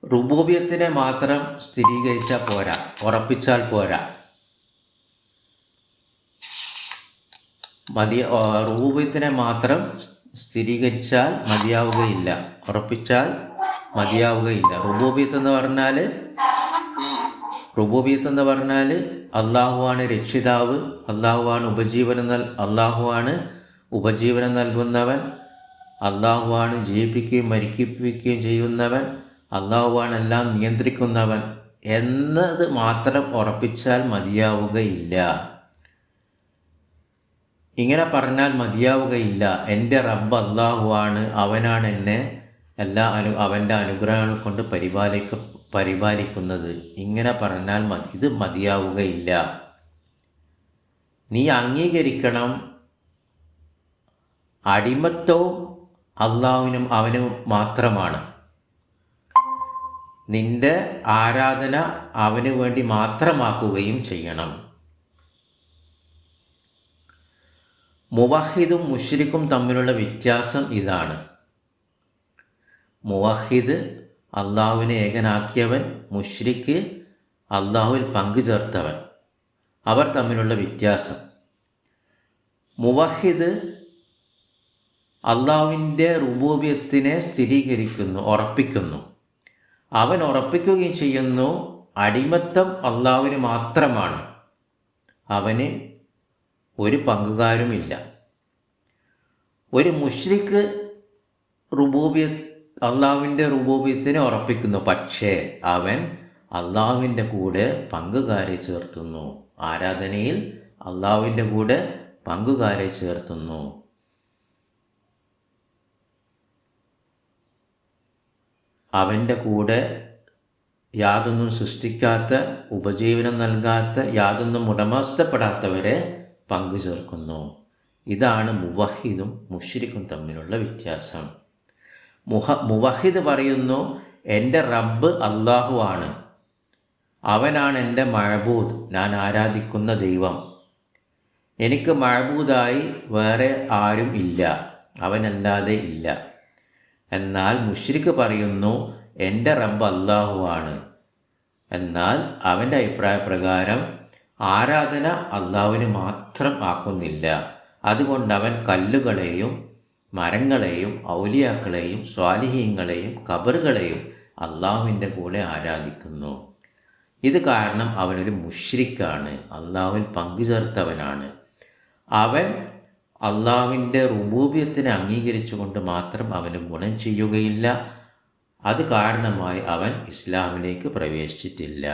റുബൂബിയത്തിനെ മാത്രം സ്ഥിരീകരിച്ചാൽ പോരാ, ഉറപ്പിച്ചാൽ പോരാ. റുബൂബിയത്തിനെ മാത്രം സ്ഥിരീകരിച്ചാൽ മതിയാവുകയില്ല, ഉറപ്പിച്ചാൽ മതിയാവുകയില്ല. റുബൂബിയത്ത് എന്ന് പറഞ്ഞാൽ അള്ളാഹുവാണ് രക്ഷിതാവ്, അള്ളാഹുവാണ് ഉപജീവനം നൽകുന്നവൻ, അള്ളാഹുവാണ് ജീവിപ്പിക്കുകയും മരിപ്പിക്കുകയും ചെയ്യുന്നവൻ, അള്ളാഹുവാണ് എല്ലാം നിയന്ത്രിക്കുന്നവൻ എന്നത് മാത്രം ഉറപ്പിച്ചാൽ മതിയാവുകയില്ല. ഇങ്ങനെ പറഞ്ഞാൽ മതിയാവുകയില്ല. എൻ്റെ റബ്ബ് അള്ളാഹുവാണ്, അവനാണ് എന്നെ അവൻ്റെ അനുഗ്രഹങ്ങൾ കൊണ്ട് പരിപാലിക്കുന്നത്. ഇങ്ങനെ പറഞ്ഞാൽ ഇത് മതിയാവുകയില്ല. നീ അംഗീകരിക്കണം, അടിമത്വവും അള്ളാഹുവിനും അവനും മാത്രമാണ്. നിന്റെ ആരാധന അവന് വേണ്ടി മാത്രമാക്കുകയും ചെയ്യണം. മുവഹിദും മുശ്രിക്കും തമ്മിലുള്ള വ്യത്യാസം ഇതാണ്. മുവഹിദ് അള്ളാഹുവിനെ ഏകനാക്കിയവൻ, മുശ്രിക്ക് അള്ളാഹുവിൽ പങ്കു ചേർത്തവൻ. അവർ തമ്മിലുള്ള വ്യത്യാസം. മുവഹിദ് അള്ളാഹുവിൻ്റെ റുബൂബിയത്തിനെ സ്ഥിരീകരിക്കുന്നു, ഉറപ്പിക്കുന്നു. അവൻ ഉറപ്പിക്കുകയും ചെയ്യുന്നു, അടിമത്തം അള്ളാഹുവിന് മാത്രമാണ്, അവന് ഒരു പങ്കുകാരുമില്ല. ഒരു മുശ്രിക്ക് അള്ളാഹുവിൻ്റെ റുബൂബിയത്തിനെ ഉറപ്പിക്കുന്നു, പക്ഷേ അവൻ അള്ളാഹുവിൻ്റെ കൂടെ പങ്കുകാരെ ചേർത്തുന്നു. ആരാധനയിൽ അള്ളാഹുവിൻ്റെ കൂടെ പങ്കുകാരെ ചേർത്തുന്നു. അവൻ്റെ കൂടെ യാതൊന്നും സൃഷ്ടിക്കാത്ത, ഉപജീവനം നൽകാത്ത, യാതൊന്നും ഉടമസ്ഥപ്പെടാത്തവരെ പങ്കു ചേർക്കുന്നു. ഇതാണ് മുവഹിദും മുശ്രിക്കും തമ്മിലുള്ള വ്യത്യാസം. മുവഹിദ് പറയുന്നു, എൻ്റെ റബ്ബ് അള്ളാഹു ആണ്, അവനാണ് എൻ്റെ മഅബൂദ്, ഞാൻ ആരാധിക്കുന്ന ദൈവം. എനിക്ക് മഅബൂദായി വേറെ ആരും ഇല്ല, അവനല്ലാതെ ഇല്ല. എന്നാൽ മുശ്രിക്ക് പറയുന്നു, എൻ്റെ റബ്ബ് അള്ളാഹു ആണ്, എന്നാൽ അവൻ്റെ അഭിപ്രായ പ്രകാരം ആരാധന അള്ളാഹുവിന് മാത്രം ആക്കുന്നില്ല. അതുകൊണ്ട് അവൻ കല്ലുകളെയും മരങ്ങളെയും ഔലിയാക്കളെയും സ്വാലിഹീങ്ങളെയും ഖബറുകളെയും അള്ളാഹുവിൻ്റെ കൂടെ ആരാധിക്കുന്നു. ഇത് കാരണം അവനൊരു മുശ്രിക്കാണ്, അള്ളാഹുവിൽ പങ്കുചേർത്തവനാണ്. അവൻ അള്ളാഹുവിൻ്റെ റുബൂബിയത്തിനെ അംഗീകരിച്ചുകൊണ്ട് മാത്രം അവന് ഗുണം ചെയ്യുകയില്ല. അത് കാരണമായി അവൻ ഇസ്ലാമിലേക്ക് പ്രവേശിച്ചിട്ടില്ല.